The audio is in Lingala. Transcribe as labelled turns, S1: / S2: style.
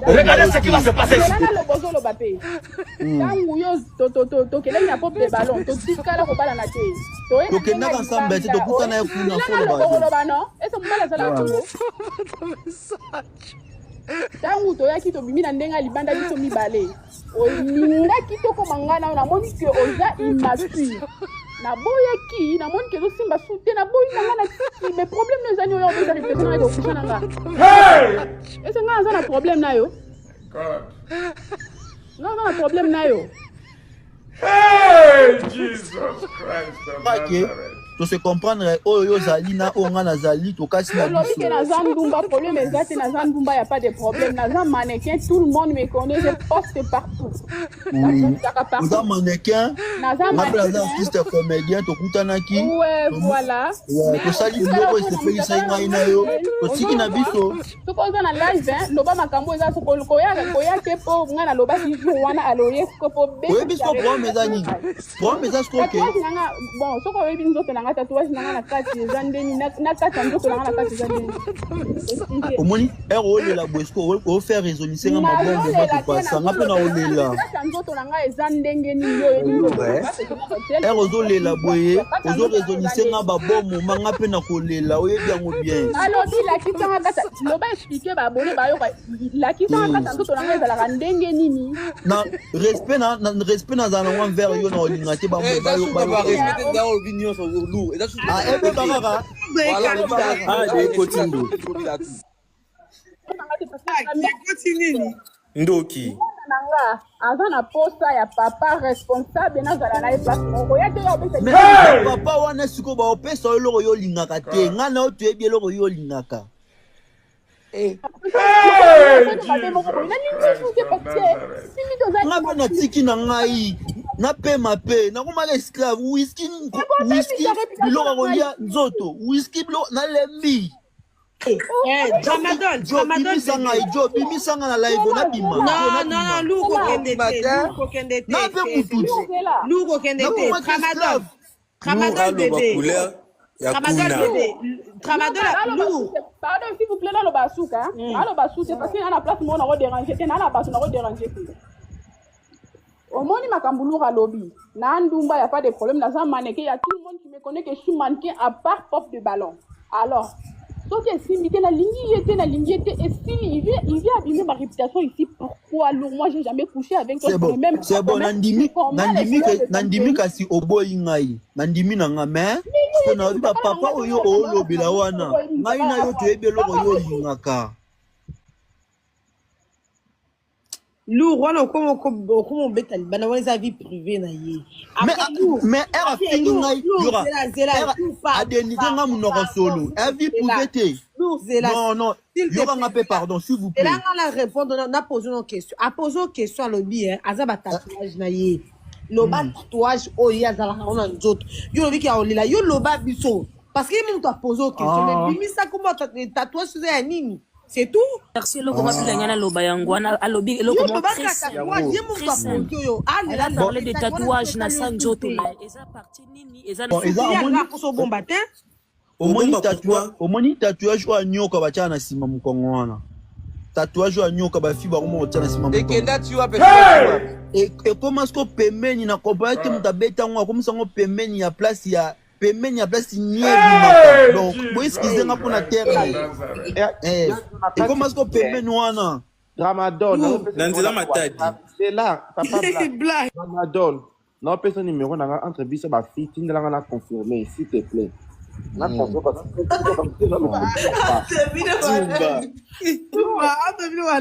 S1: Regardez ce qui va se passer ici.
S2: Tangu toyaki tobimi na ndenga libanda biso mibale olingaki tokomanga na moni ke oza immature na boyaki na moni ke zosimba sute na boyi nanga na tiki mais problème no ezani oyo obeza réflexion na kokusha nanga ese nga aza na problème na yo nga na problème na yo
S1: Hey Jesus Christ of Nazareth.
S3: To se comprendre oyo zali na onga na zali to kasi na
S2: biso. Que na Zandumba problème exact na Zandumba y a pas de problème. Na Zand mannequin tout le monde me connaît, je poste partout.
S3: Oui. Na mannequin.
S2: Na Zand mannequin.
S3: Artiste comédien to kutanaki.
S2: Ouais, voilà.
S3: Ouais, to sali loko se fait ça ina yo. To siki na biso.
S2: To ko na live hein, loba makambo eza so ko ya ke po nga na loba ki wana aloye ko po be.
S3: Oui, biso problème ezani. Problème eza ko ke.
S2: Bon, so ko webi nzoto na tatouage na kati ezandeni na kati nzoto na kati ezandeni
S3: omoni ero la bosco o faire raisonner nga mabombo ba passa nga pe na olela
S2: nzoto na nga ezandenge ni yo
S3: ero zo lela boye ozo raisonner nga ba bomo nga pe na kolela oyebi yango bien
S2: alors la kitanga kata loba expliquer ba abonné ba yo la kitanga kata nzoto na nga ezala ndenge nini
S3: na respect na zana ngwa vers yo na olinga te ba mo ba yo ba
S4: respecter da opinion sur lourd et ça
S5: Ndoki
S2: nanga aza na posta ya papa responsable na zala na place moko ya te yo
S3: papa wana siko ba opesa yo loko yo lingaka te nga na oto ebi loko yo lingaka nga pe na tiki na ngai na pema pe nakomaka esclave whisky biloko kolia nzoto whisky biloko nalembi bimisanga ijo bimisanga na live nabima nape mututi
S5: Tramadol bébé
S2: pardon s'il vous plaît là le basuka alors basuka parce que na place mo na ko déranger te na la basu na ko déranger omoni makambulu lobby na Ndumba y a pas de problème na ça mannequin y a tout le monde qui me connaît que je suis mannequin à part pop de ballon alors sauf que si la ligne était et s'il vient abîmer ma réputation ici pourquoi alors moi j'ai jamais couché avec toi
S3: c'est bon nandimi kasi oboyi ngai nandimi na nga mais na obiba papa oyo olobela wana ngai na yo toyebi eloko yo olingaka
S6: Lourd, voilà comment bête bana wana sa vie privée na ye.
S3: Mais elle a fini ngai yora. A dénigré nga munoko solo. Elle vie privée te. Non. Yora nga pe pardon s'il vous plaît.
S6: Là on a répondre on a posé une question. A posé une question à lobby hein, azaba tatouage na ye. Loba tatouage oyo azala on a nzoto. Yo lobi ki a olila yo loba biso. Parce que même toi posé une question mais bimi ça comment tatouage c'est ya nini? C'est tout.
S7: Merci le comment tu l'as loba yangwana à lobby le comment elle a parlé de tatouage na sanjoto mais eza parti nini eza
S6: bon matin
S3: omoni tatouage wa nyoka bacha na sima mukongo wana tatouage wa nyoka ba fiba ko mo tana sima mukongo
S4: ekenda tu wa pesa
S3: et comment est-ce que pembeni na kompa te mutabeta ngo comme ça ngo pembeni ya place ya pembeni ya place nyebi donc vous excusez nga pour la terre et comment est-ce que pembeni wana
S8: Ramadan
S5: Nanzela matadi
S8: c'est là papa blague Ramadan non personne numéro na entre biso ba fille tindela nga na confirmer s'il te plaît na confirmer parce que